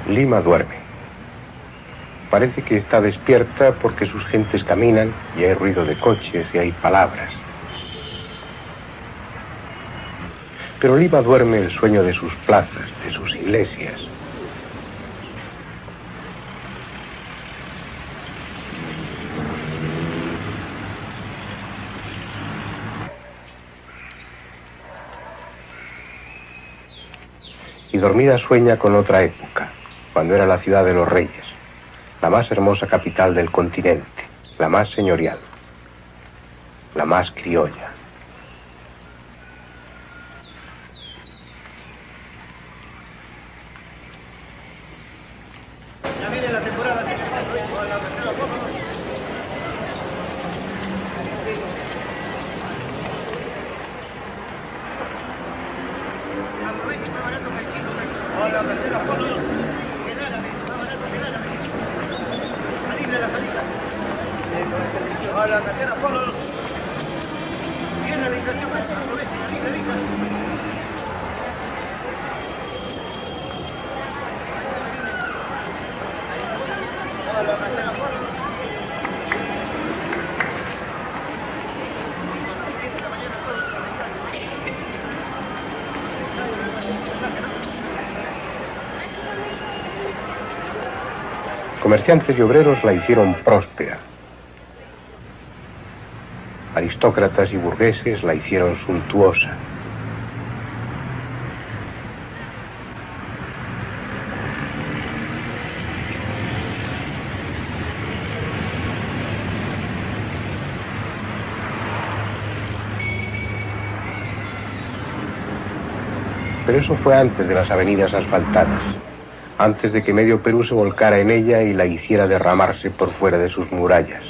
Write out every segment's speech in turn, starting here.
Lima duerme. Parece que está despierta porque sus gentes caminan y hay ruido de coches y hay palabras. Pero Lima duerme el sueño de sus plazas, de sus iglesias. Y dormida sueña con otra época, cuando era la ciudad de los reyes, la más hermosa capital del continente, la más señorial, la más criolla. Ya viene la temporada que hola, casera, Polos. Hola, casera, Polos. Viene la inflación, aprovechen, libre. Hola, casera, Polos. Comerciantes y obreros la hicieron próspera. Aristócratas y burgueses la hicieron suntuosa. Pero eso fue antes de las avenidas asfaltadas, antes de que medio Perú se volcara en ella y la hiciera derramarse por fuera de sus murallas.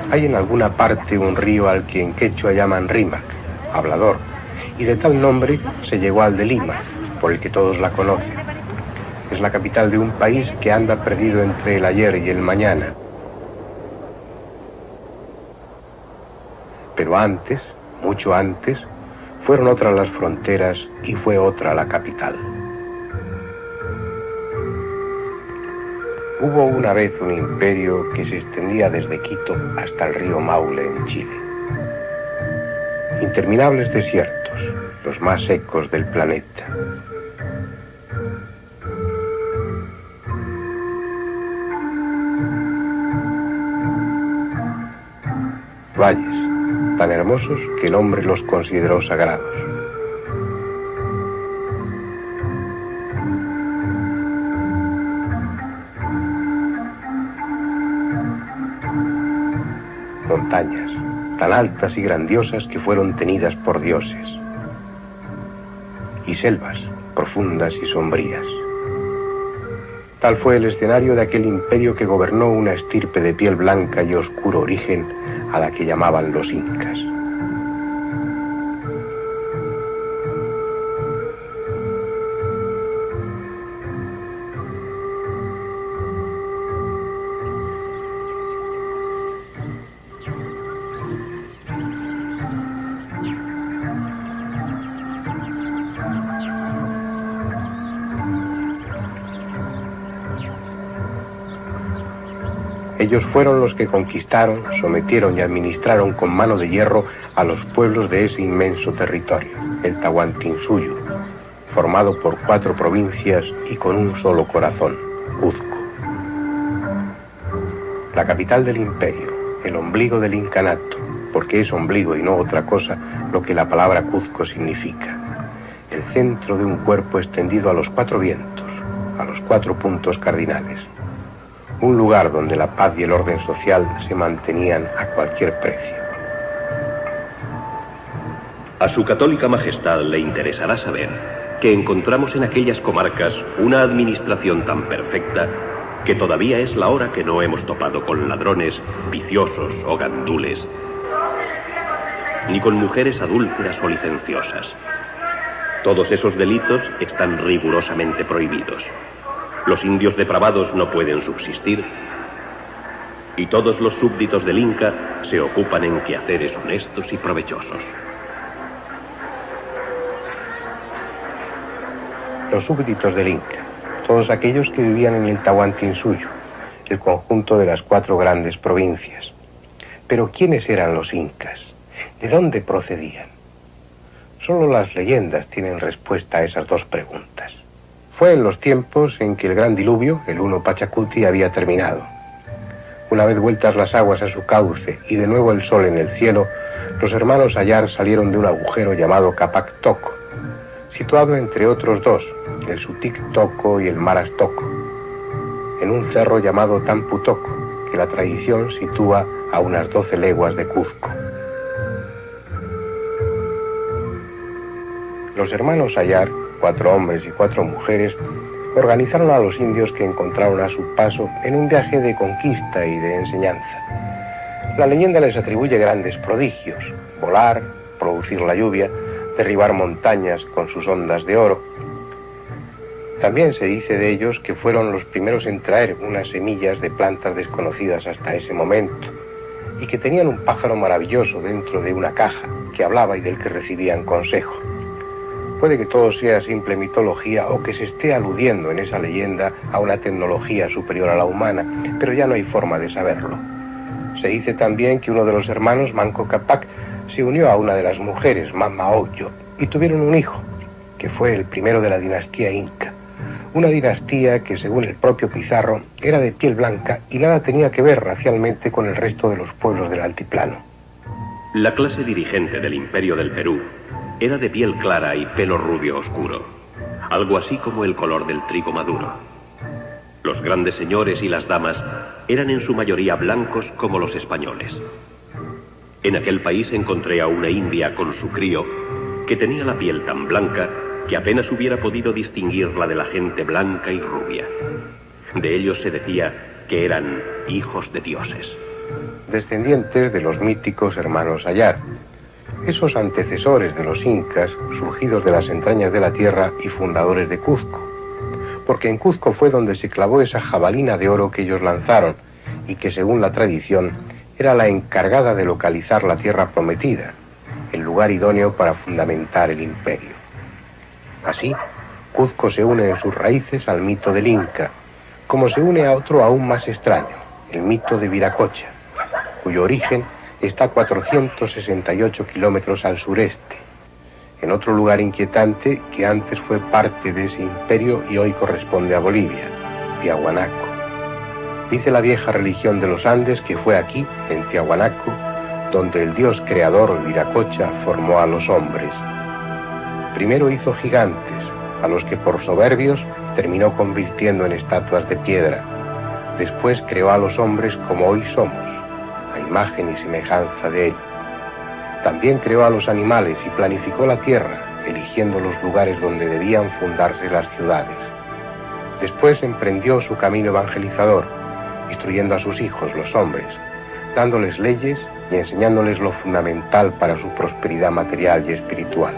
Hay en alguna parte un río al que en quechua llaman Rímac, hablador, y de tal nombre se llegó al de Lima, por el que todos la conocen. Es la capital de un país que anda perdido entre el ayer y el mañana. Pero antes, mucho antes, fueron otras las fronteras y fue otra la capital. Hubo una vez un imperio que se extendía desde Quito hasta el río Maule en Chile. Interminables desiertos, los más secos del planeta. Valles, tan hermosos que el hombre los consideró sagrados. Montañas, tan altas y grandiosas que fueron tenidas por dioses. Y selvas, profundas y sombrías. Tal fue el escenario de aquel imperio que gobernó una estirpe de piel blanca y oscuro origen a la que llamaban los incas. Ellos fueron los que conquistaron, sometieron y administraron con mano de hierro a los pueblos de ese inmenso territorio, el Tahuantinsuyo, formado por 4 provincias y con un solo corazón, Cuzco. La capital del imperio, el ombligo del incanato, porque es ombligo y no otra cosa lo que la palabra Cuzco significa. El centro de un cuerpo extendido a los 4 vientos, a los 4 puntos cardinales. Un lugar donde la paz y el orden social se mantenían a cualquier precio. A su católica majestad le interesará saber que encontramos en aquellas comarcas una administración tan perfecta que todavía es la hora que no hemos topado con ladrones, viciosos o gandules, ni con mujeres adúlteras o licenciosas. Todos esos delitos están rigurosamente prohibidos. Los indios depravados no pueden subsistir y todos los súbditos del Inca se ocupan en quehaceres honestos y provechosos. Los súbditos del Inca, todos aquellos que vivían en el Tahuantinsuyo, el conjunto de las 4 grandes provincias. Pero ¿quiénes eran los incas? ¿De dónde procedían? Solo las leyendas tienen respuesta a esas 2 preguntas. Fue en los tiempos en que el gran diluvio, el Huno Pachacuti, había terminado. Una vez vueltas las aguas a su cauce y de nuevo el sol en el cielo, los hermanos Ayar salieron de un agujero llamado Capac Toco, situado entre otros 2, el Sutic Toco y el Maras Toco, en un cerro llamado Tampu Toco, que la tradición sitúa a unas 12 leguas de Cuzco. Los hermanos Ayar, 4 hombres y 4 mujeres, organizaron a los indios que encontraron a su paso en un viaje de conquista y de enseñanza. La leyenda les atribuye grandes prodigios: volar, producir la lluvia, derribar montañas con sus ondas de oro. También se dice de ellos que fueron los primeros en traer unas semillas de plantas desconocidas hasta ese momento, y que tenían un pájaro maravilloso dentro de una caja que hablaba y del que recibían consejo. Puede que todo sea simple mitología o que se esté aludiendo en esa leyenda a una tecnología superior a la humana, pero ya no hay forma de saberlo. Se dice también que uno de los hermanos, Manco Cápac, se unió a una de las mujeres, Mama Oyo, y tuvieron un hijo, que fue el primero de la dinastía Inca. Una dinastía que, según el propio Pizarro, era de piel blanca y nada tenía que ver racialmente con el resto de los pueblos del altiplano. La clase dirigente del Imperio del Perú era de piel clara y pelo rubio oscuro, algo así como el color del trigo maduro. Los grandes señores y las damas eran en su mayoría blancos como los españoles. En aquel país encontré a una india con su crío que tenía la piel tan blanca que apenas hubiera podido distinguirla de la gente blanca y rubia. De ellos se decía que eran hijos de dioses. Descendientes de los míticos hermanos Ayar, esos antecesores de los incas, surgidos de las entrañas de la tierra y fundadores de Cuzco, porque en Cuzco fue donde se clavó esa jabalina de oro que ellos lanzaron y que, según la tradición, era la encargada de localizar la tierra prometida, el lugar idóneo para fundamentar el imperio. Así, Cuzco se une en sus raíces al mito del Inca, como se une a otro aún más extraño, el mito de Viracocha, cuyo origen está a 468 kilómetros al sureste, en otro lugar inquietante que antes fue parte de ese imperio y hoy corresponde a Bolivia, Tiahuanaco. Dice la vieja religión de los Andes que fue aquí, en Tiahuanaco, donde el dios creador Viracocha formó a los hombres. Primero hizo gigantes, a los que por soberbios terminó convirtiendo en estatuas de piedra. Después creó a los hombres como hoy somos, a imagen y semejanza de él. También creó a los animales y planificó la tierra, eligiendo los lugares donde debían fundarse las ciudades. Después emprendió su camino evangelizador, instruyendo a sus hijos, los hombres, dándoles leyes y enseñándoles lo fundamental para su prosperidad material y espiritual.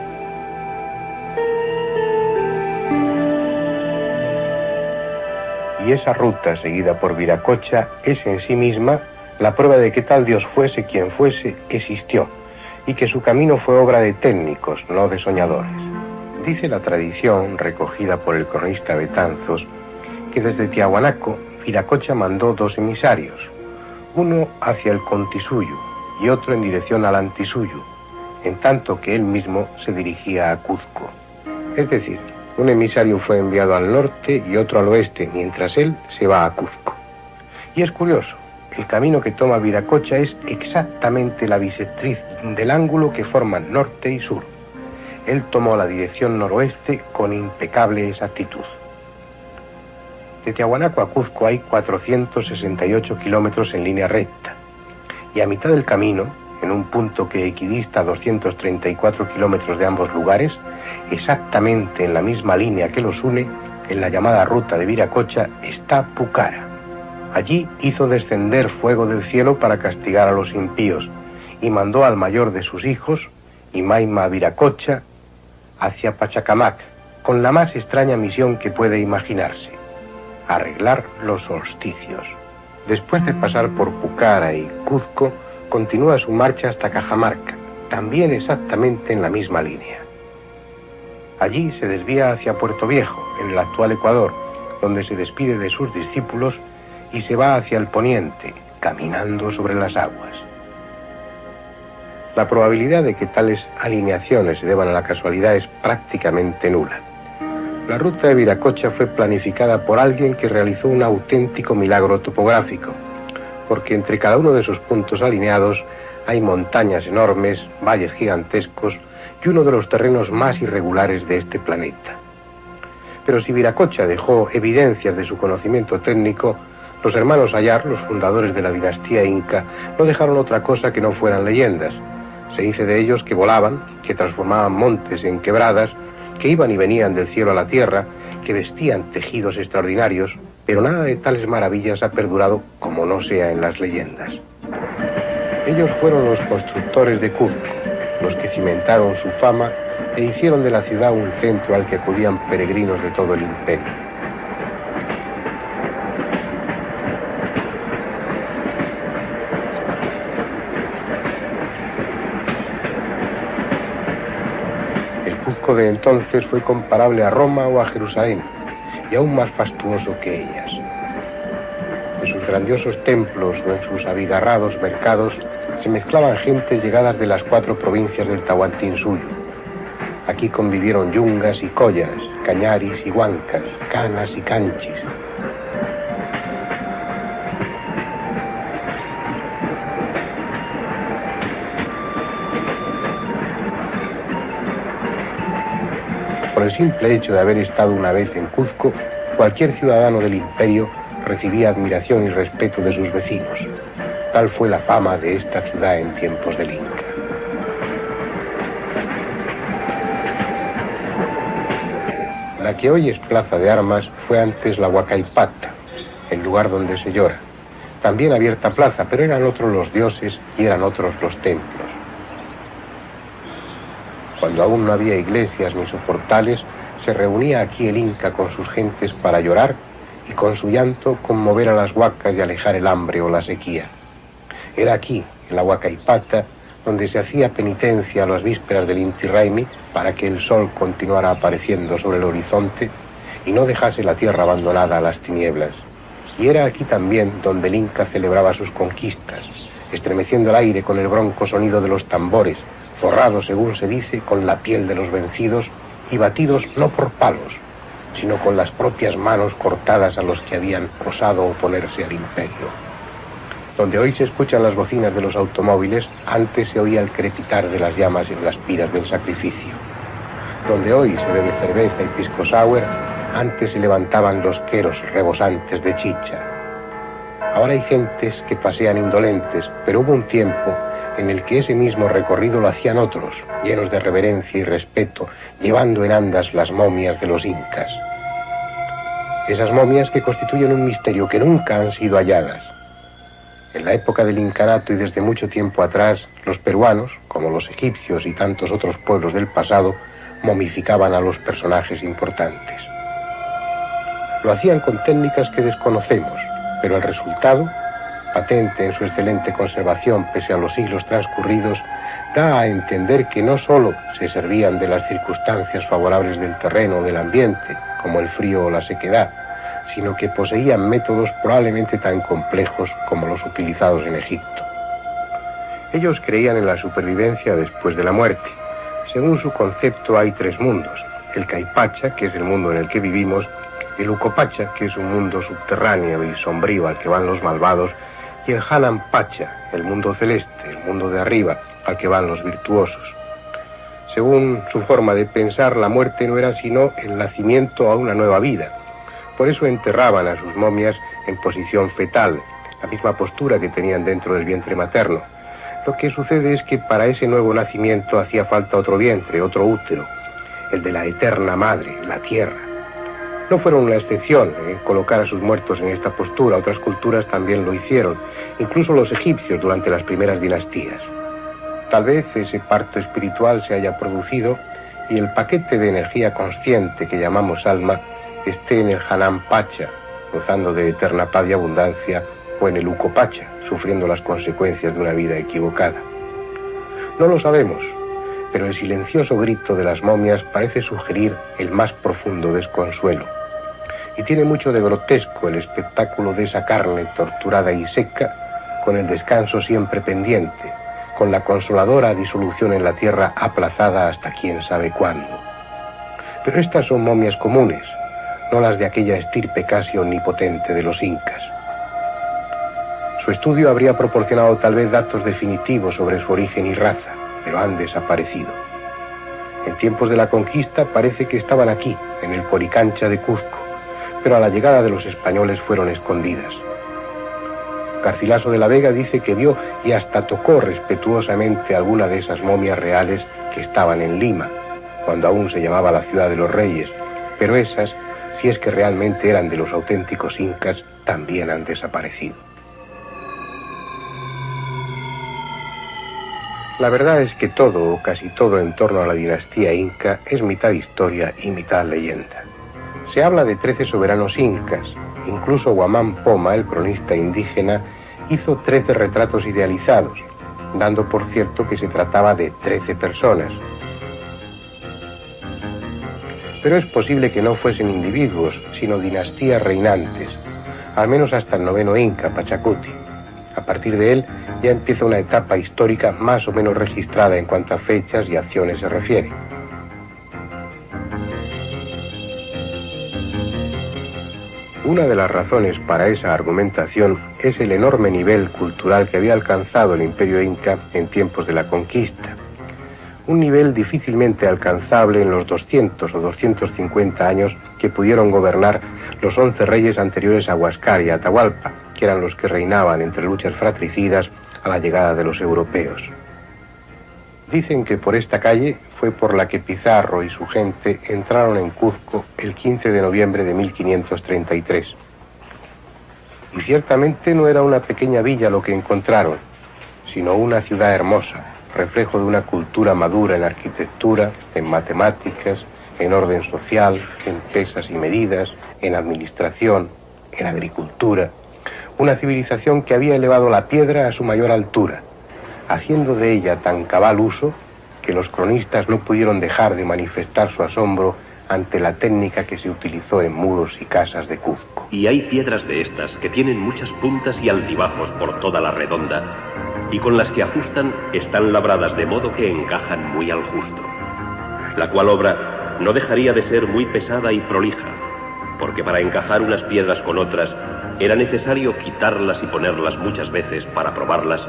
Y esa ruta seguida por Viracocha es en sí misma la prueba de que tal Dios fuese quien fuese, existió, y que su camino fue obra de técnicos, no de soñadores. Dice la tradición, recogida por el cronista Betanzos, que desde Tiahuanaco, Viracocha mandó 2 emisarios, uno hacia el Contisuyu y otro en dirección al Antisuyu, en tanto que él mismo se dirigía a Cuzco. Es decir, un emisario fue enviado al norte y otro al oeste, mientras él se va a Cuzco. Y es curioso, el camino que toma Viracocha es exactamente la bisectriz del ángulo que forman norte y sur. Él tomó la dirección noroeste con impecable exactitud. De Tiahuanaco a Cuzco hay 468 kilómetros en línea recta, y a mitad del camino, en un punto que equidista a 234 kilómetros de ambos lugares, exactamente en la misma línea que los une, en la llamada ruta de Viracocha, está Pucara. Allí hizo descender fuego del cielo para castigar a los impíos, y mandó al mayor de sus hijos, Imaima Viracocha, hacia Pachacamac, con la más extraña misión que puede imaginarse: arreglar los solsticios. Después de pasar por Pucara y Cuzco, continúa su marcha hasta Cajamarca, también exactamente en la misma línea. Allí se desvía hacia Puerto Viejo, en el actual Ecuador, donde se despide de sus discípulos y se va hacia el poniente, caminando sobre las aguas. La probabilidad de que tales alineaciones se deban a la casualidad es prácticamente nula. La ruta de Viracocha fue planificada por alguien que realizó un auténtico milagro topográfico, porque entre cada uno de sus puntos alineados hay montañas enormes, valles gigantescos y uno de los terrenos más irregulares de este planeta. Pero si Viracocha dejó evidencias de su conocimiento técnico, los hermanos Ayar, los fundadores de la dinastía inca, no dejaron otra cosa que no fueran leyendas. Se dice de ellos que volaban, que transformaban montes en quebradas, que iban y venían del cielo a la tierra, que vestían tejidos extraordinarios, pero nada de tales maravillas ha perdurado como no sea en las leyendas. Ellos fueron los constructores de Cuzco, los que cimentaron su fama e hicieron de la ciudad un centro al que acudían peregrinos de todo el imperio. De entonces fue comparable a Roma o a Jerusalén, y aún más fastuoso que ellas. En sus grandiosos templos o en sus abigarrados mercados se mezclaban gentes llegadas de las 4 provincias del Tahuantinsuyo. Aquí convivieron yungas y collas, cañaris y huancas, canas y canchis. Por el simple hecho de haber estado una vez en Cuzco, cualquier ciudadano del imperio recibía admiración y respeto de sus vecinos. Tal fue la fama de esta ciudad en tiempos del Inca. La que hoy es plaza de armas fue antes la Huacaipata, el lugar donde se llora. También abierta plaza, pero eran otros los dioses y eran otros los templos. Cuando aún no había iglesias ni soportales, se reunía aquí el Inca con sus gentes para llorar y con su llanto conmover a las huacas y alejar el hambre o la sequía. Era aquí, en la Huacaipata, donde se hacía penitencia a las vísperas del Inti Raymi para que el sol continuara apareciendo sobre el horizonte y no dejase la tierra abandonada a las tinieblas. Y era aquí también donde el Inca celebraba sus conquistas, estremeciendo el aire con el bronco sonido de los tambores, forrados, según se dice, con la piel de los vencidos y batidos no por palos, sino con las propias manos cortadas a los que habían osado oponerse al imperio. Donde hoy se escuchan las bocinas de los automóviles, antes se oía el crepitar de las llamas en las piras del sacrificio. Donde hoy se bebe cerveza y pisco sour, antes se levantaban los queros rebosantes de chicha. Ahora hay gentes que pasean indolentes, pero hubo un tiempo en el que ese mismo recorrido lo hacían otros, llenos de reverencia y respeto, llevando en andas las momias de los incas. Esas momias que constituyen un misterio que nunca han sido halladas. En la época del incanato y desde mucho tiempo atrás, los peruanos, como los egipcios y tantos otros pueblos del pasado, momificaban a los personajes importantes. Lo hacían con técnicas que desconocemos, pero el resultado, patente en su excelente conservación pese a los siglos transcurridos, da a entender que no solo se servían de las circunstancias favorables del terreno o del ambiente, como el frío o la sequedad, sino que poseían métodos probablemente tan complejos como los utilizados en Egipto. Ellos creían en la supervivencia después de la muerte. Según su concepto hay 3 mundos: el Caipacha, que es el mundo en el que vivimos, el Ucopacha, que es un mundo subterráneo y sombrío al que van los malvados, y el Hanampacha, el mundo celeste, el mundo de arriba, al que van los virtuosos. Según su forma de pensar, la muerte no era sino el nacimiento a una nueva vida. Por eso enterraban a sus momias en posición fetal, la misma postura que tenían dentro del vientre materno. Lo que sucede es que para ese nuevo nacimiento hacía falta otro vientre, otro útero, el de la eterna madre, la tierra. No fueron la excepción en colocar a sus muertos en esta postura, otras culturas también lo hicieron, incluso los egipcios durante las primeras dinastías. Tal vez ese parto espiritual se haya producido y el paquete de energía consciente que llamamos alma esté en el Hanampacha, gozando de eterna paz y abundancia o en el Ucopacha, sufriendo las consecuencias de una vida equivocada. No lo sabemos, pero el silencioso grito de las momias parece sugerir el más profundo desconsuelo. Y tiene mucho de grotesco el espectáculo de esa carne torturada y seca, con el descanso siempre pendiente, con la consoladora disolución en la tierra aplazada hasta quién sabe cuándo. Pero estas son momias comunes, no las de aquella estirpe casi omnipotente de los incas. Su estudio habría proporcionado tal vez datos definitivos sobre su origen y raza, pero han desaparecido. En tiempos de la conquista parece que estaban aquí, en el Coricancha de Cuzco, pero a la llegada de los españoles fueron escondidas. Garcilaso de la Vega dice que vio y hasta tocó respetuosamente alguna de esas momias reales que estaban en Lima, cuando aún se llamaba la ciudad de los reyes, pero esas, si es que realmente eran de los auténticos incas, también han desaparecido. La verdad es que todo, o casi todo en torno a la dinastía inca, es mitad historia y mitad leyenda. Se habla de 13 soberanos incas. Incluso Guamán Poma, el cronista indígena, hizo 13 retratos idealizados, dando por cierto que se trataba de 13 personas. Pero es posible que no fuesen individuos, sino dinastías reinantes, al menos hasta el 9º Inca, Pachacuti. A partir de él ya empieza una etapa histórica más o menos registrada en cuanto a fechas y acciones se refiere. Una de las razones para esa argumentación es el enorme nivel cultural que había alcanzado el Imperio Inca en tiempos de la conquista. Un nivel difícilmente alcanzable en los 200 o 250 años que pudieron gobernar los 11 reyes anteriores a Huáscar y Atahualpa, que eran los que reinaban entre luchas fratricidas a la llegada de los europeos. Dicen que por esta calle fue por la que Pizarro y su gente entraron en Cuzco el 15 de noviembre de 1533. Y ciertamente no era una pequeña villa lo que encontraron, sino una ciudad hermosa, reflejo de una cultura madura en arquitectura, en matemáticas, en orden social, en pesas y medidas, en administración, en agricultura. Una civilización que había elevado la piedra a su mayor altura, haciendo de ella tan cabal uso que los cronistas no pudieron dejar de manifestar su asombro ante la técnica que se utilizó en muros y casas de Cuzco. Y hay piedras de estas que tienen muchas puntas y altibajos por toda la redonda, y con las que ajustan están labradas de modo que encajan muy al justo, la cual obra no dejaría de ser muy pesada y prolija, porque para encajar unas piedras con otras era necesario quitarlas y ponerlas muchas veces para probarlas,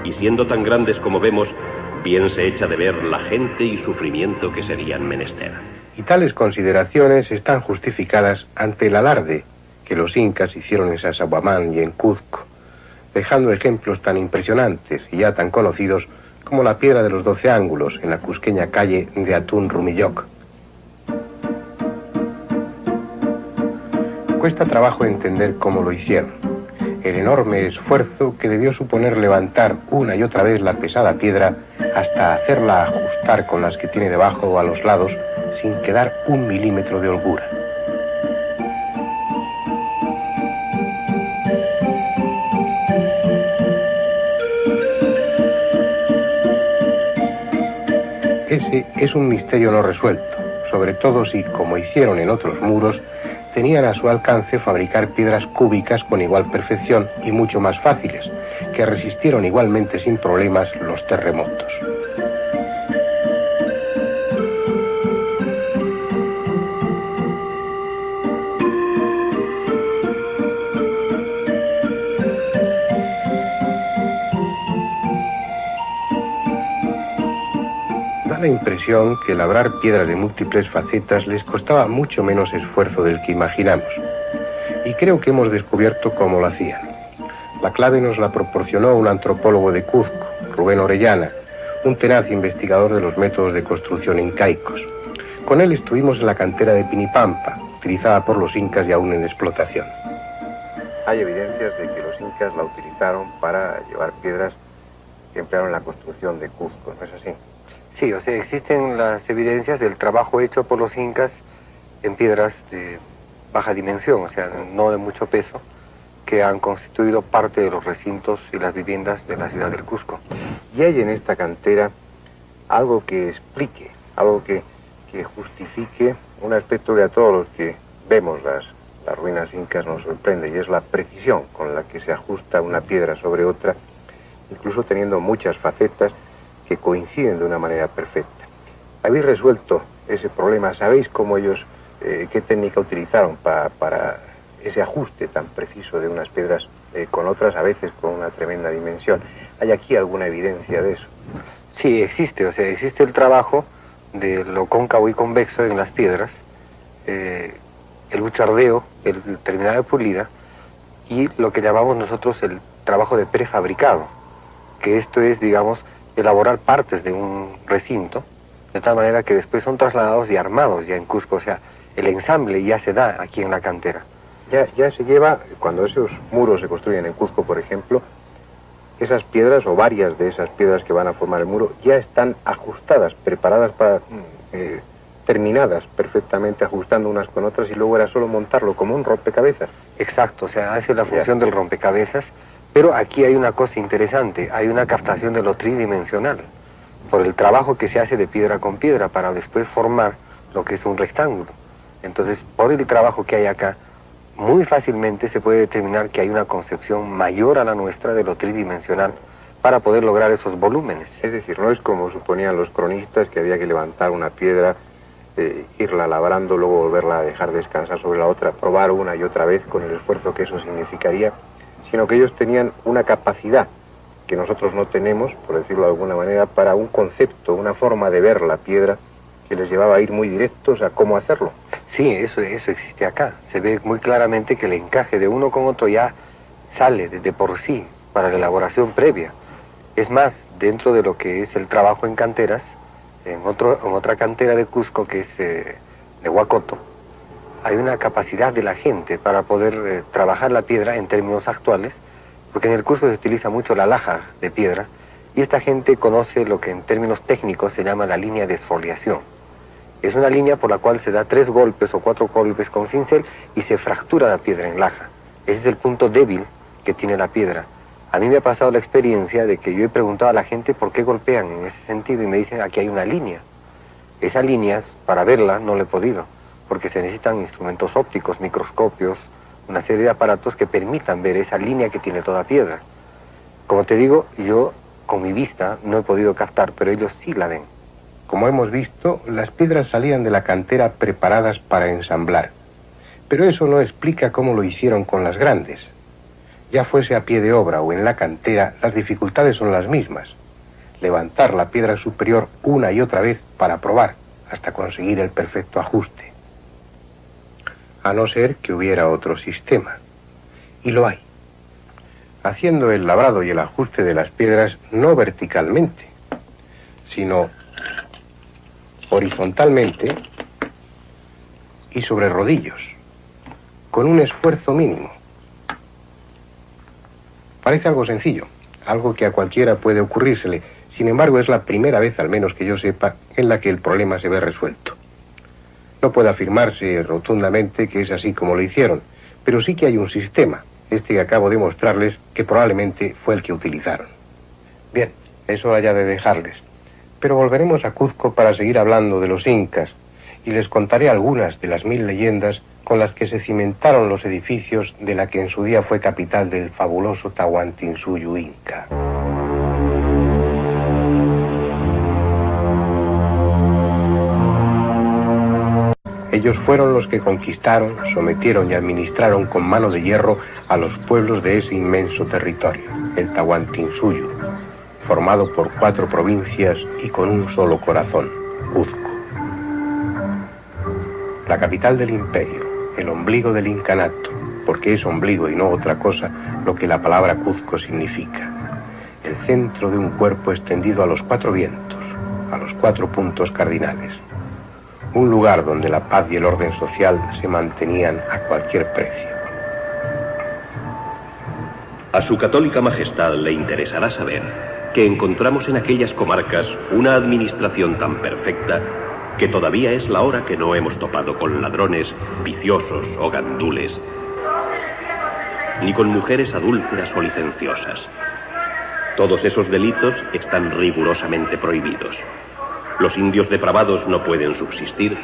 y siendo tan grandes como vemos, bien se echa de ver la gente y sufrimiento que serían menester. Y tales consideraciones están justificadas ante el alarde que los incas hicieron en Sacsayhuamán y en Cuzco, dejando ejemplos tan impresionantes y ya tan conocidos como la piedra de los 12 ángulos en la cusqueña calle de Atún Rumilloc. Cuesta trabajo entender cómo lo hicieron. El enorme esfuerzo que debió suponer levantar una y otra vez la pesada piedra hasta hacerla ajustar con las que tiene debajo o a los lados sin quedar un milímetro de holgura. Ese es un misterio no resuelto, sobre todo si, como hicieron en otros muros, tenían a su alcance fabricar piedras cúbicas con igual perfección y mucho más fáciles, que resistieron igualmente sin problemas los terremotos. Da la impresión que labrar piedras de múltiples facetas les costaba mucho menos esfuerzo del que imaginamos, y creo que hemos descubierto cómo lo hacían. La clave nos la proporcionó un antropólogo de Cuzco, Rubén Orellana, un tenaz investigador de los métodos de construcción incaicos. Con él estuvimos en la cantera de Pinipampa, utilizada por los incas y aún en explotación. Hay evidencias de que los incas la utilizaron para llevar piedras que emplearon en la construcción de Cuzco, ¿no es así? Sí, o sea, existen las evidencias del trabajo hecho por los incas en piedras de baja dimensión, o sea, no de mucho peso, que han constituido parte de los recintos y las viviendas de la ciudad del Cusco. Y hay en esta cantera algo que explique, algo que justifique un aspecto que a todos los que vemos las ruinas incas nos sorprende, y es la precisión con la que se ajusta una piedra sobre otra, incluso teniendo muchas facetas que coinciden de una manera perfecta. ¿Habéis resuelto ese problema? ¿Sabéis cómo ellos, qué técnica utilizaron para ese ajuste tan preciso de unas piedras con otras, a veces con una tremenda dimensión? ¿Hay aquí alguna evidencia de eso? Sí, existe, o sea, existe el trabajo de lo cóncavo y convexo en las piedras, el buchardeo, el terminado de pulida, y lo que llamamos nosotros el trabajo de prefabricado, que esto es, digamos, elaborar partes de un recinto, de tal manera que después son trasladados y armados ya en Cusco, o sea, el ensamble ya se da aquí en la cantera. Ya se lleva, cuando esos muros se construyen en Cuzco, por ejemplo, esas piedras o varias de esas piedras que van a formar el muro ya están ajustadas, preparadas para, terminadas perfectamente, ajustando unas con otras, y luego era solo montarlo como un rompecabezas. Exacto, o sea, hace la función del rompecabezas, pero aquí hay una cosa interesante, hay una captación de lo tridimensional, por el trabajo que se hace de piedra con piedra para después formar lo que es un rectángulo. Entonces, por el trabajo que hay acá, muy fácilmente se puede determinar que hay una concepción mayor a la nuestra de lo tridimensional para poder lograr esos volúmenes. Es decir, no es como suponían los cronistas, que había que levantar una piedra, irla labrando, luego volverla a dejar descansar sobre la otra, probar una y otra vez con el esfuerzo que eso significaría, sino que ellos tenían una capacidad que nosotros no tenemos, por decirlo de alguna manera, para un concepto, una forma de ver la piedra que les llevaba a ir muy directos a cómo hacerlo. Sí, eso existe acá. Se ve muy claramente que el encaje de uno con otro ya sale de por sí para la elaboración previa. Es más, dentro de lo que es el trabajo en canteras, en otra cantera de Cusco, que es de Huacoto, hay una capacidad de la gente para poder trabajar la piedra en términos actuales, porque en el Cusco se utiliza mucho la laja de piedra, y esta gente conoce lo que en términos técnicos se llama la línea de esfoliación. Es una línea por la cual se da 3 golpes o 4 golpes con cincel y se fractura la piedra en laja. Ese es el punto débil que tiene la piedra. A mí me ha pasado la experiencia de que yo he preguntado a la gente por qué golpean en ese sentido y me dicen, aquí hay una línea. Esa línea, para verla, no la he podido, porque se necesitan instrumentos ópticos, microscopios, una serie de aparatos que permitan ver esa línea que tiene toda piedra. Como te digo, yo con mi vista no he podido captar, pero ellos sí la ven. Como hemos visto, las piedras salían de la cantera preparadas para ensamblar. Pero eso no explica cómo lo hicieron con las grandes. Ya fuese a pie de obra o en la cantera, las dificultades son las mismas. Levantar la piedra superior una y otra vez para probar, hasta conseguir el perfecto ajuste. A no ser que hubiera otro sistema. Y lo hay. Haciendo el labrado y el ajuste de las piedras no verticalmente, sino horizontalmente y sobre rodillos, con un esfuerzo mínimo. Parece algo sencillo, algo que a cualquiera puede ocurrírsele. Sin embargo, es la primera vez, al menos que yo sepa, en la que el problema se ve resuelto. No puede afirmarse rotundamente que es así como lo hicieron, pero sí que hay un sistema, este que acabo de mostrarles, que probablemente fue el que utilizaron. Bien, es hora ya de dejarles. Pero volveremos a Cuzco para seguir hablando de los incas, y les contaré algunas de las 1000 leyendas con las que se cimentaron los edificios de la que en su día fue capital del fabuloso Tahuantinsuyo inca. Ellos fueron los que conquistaron, sometieron y administraron con mano de hierro a los pueblos de ese inmenso territorio, el Tahuantinsuyo, formado por 4 provincias y con un solo corazón, Cuzco. La capital del imperio, el ombligo del incanato, porque es ombligo y no otra cosa lo que la palabra Cuzco significa. El centro de un cuerpo extendido a los 4 vientos, a los 4 puntos cardinales. Un lugar donde la paz y el orden social se mantenían a cualquier precio. A su católica majestad le interesará saber que encontramos en aquellas comarcas una administración tan perfecta que todavía es la hora que no hemos topado con ladrones, viciosos o gandules, ni con mujeres adúlteras o licenciosas. Todos esos delitos están rigurosamente prohibidos. Los indios depravados no pueden subsistir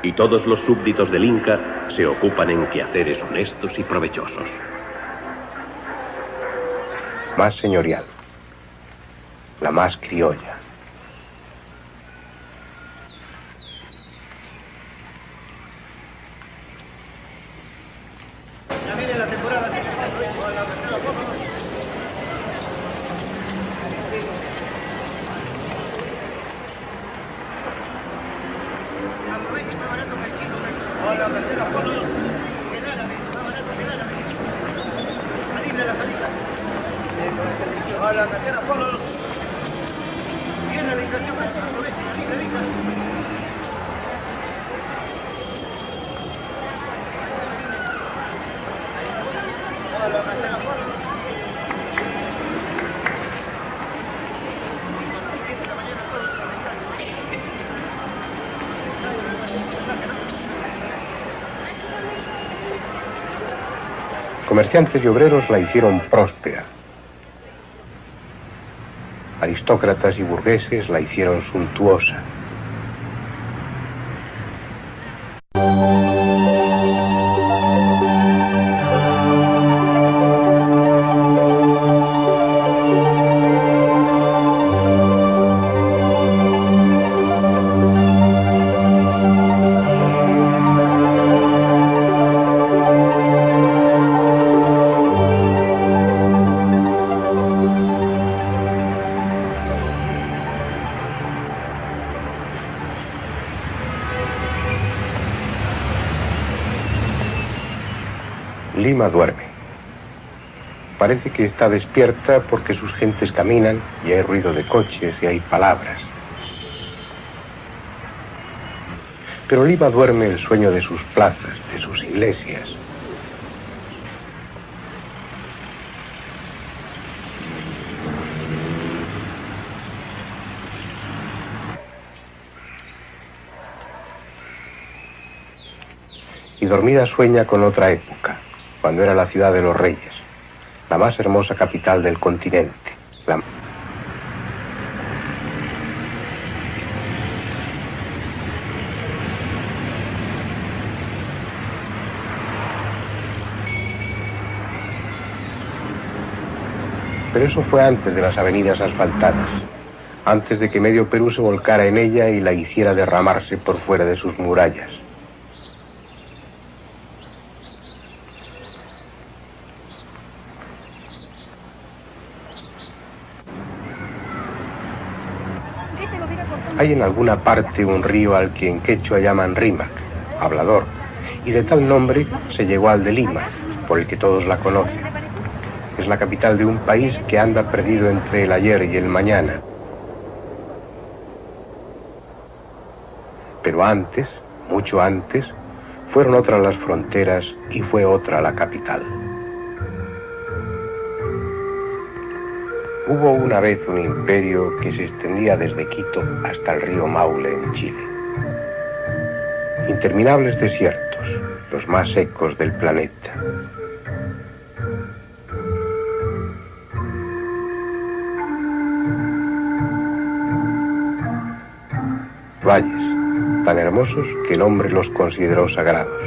y todos los súbditos del Inca se ocupan en quehaceres honestos y provechosos. Más señorial, la más criolla. Ya viene la temporada. Aproveche más barato que el chico. Hola, casera, por los. El árabe, más barato que el árabe. Calibre la calita. Hola, casera, por los. Viene la inflación, aproveche, calita. Hola, casera, por los. Comerciantes y obreros la hicieron próspera. Aristócratas y burgueses la hicieron suntuosa. Lima duerme. Parece que está despierta porque sus gentes caminan y hay ruido de coches y hay palabras. Pero Lima duerme el sueño de sus plazas, de sus iglesias. Y dormida sueña con otra época, cuando era la ciudad de los reyes, la más hermosa capital del continente. Pero eso fue antes de las avenidas asfaltadas, antes de que medio Perú se volcara en ella y la hiciera derramarse por fuera de sus murallas. Hay en alguna parte un río al que en quechua llaman Rímac, hablador, y de tal nombre se llegó al de Lima, por el que todos la conocen. Es la capital de un país que anda perdido entre el ayer y el mañana. Pero antes, mucho antes, fueron otras las fronteras y fue otra la capital. Hubo una vez un imperio que se extendía desde Quito hasta el río Maule en Chile. Interminables desiertos, los más secos del planeta. Valles, tan hermosos que el hombre los consideró sagrados.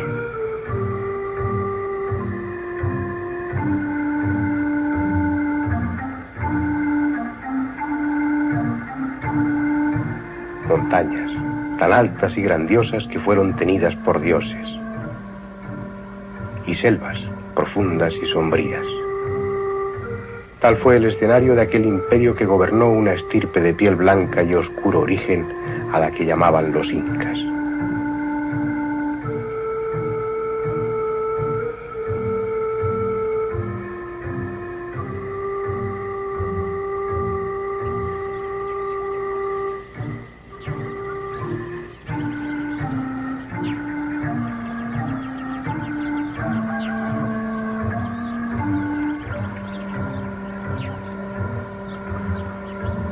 Montañas, tan altas y grandiosas que fueron tenidas por dioses. Y selvas, profundas y sombrías. Tal fue el escenario de aquel imperio que gobernó una estirpe de piel blanca y oscuro origen a la que llamaban los incas.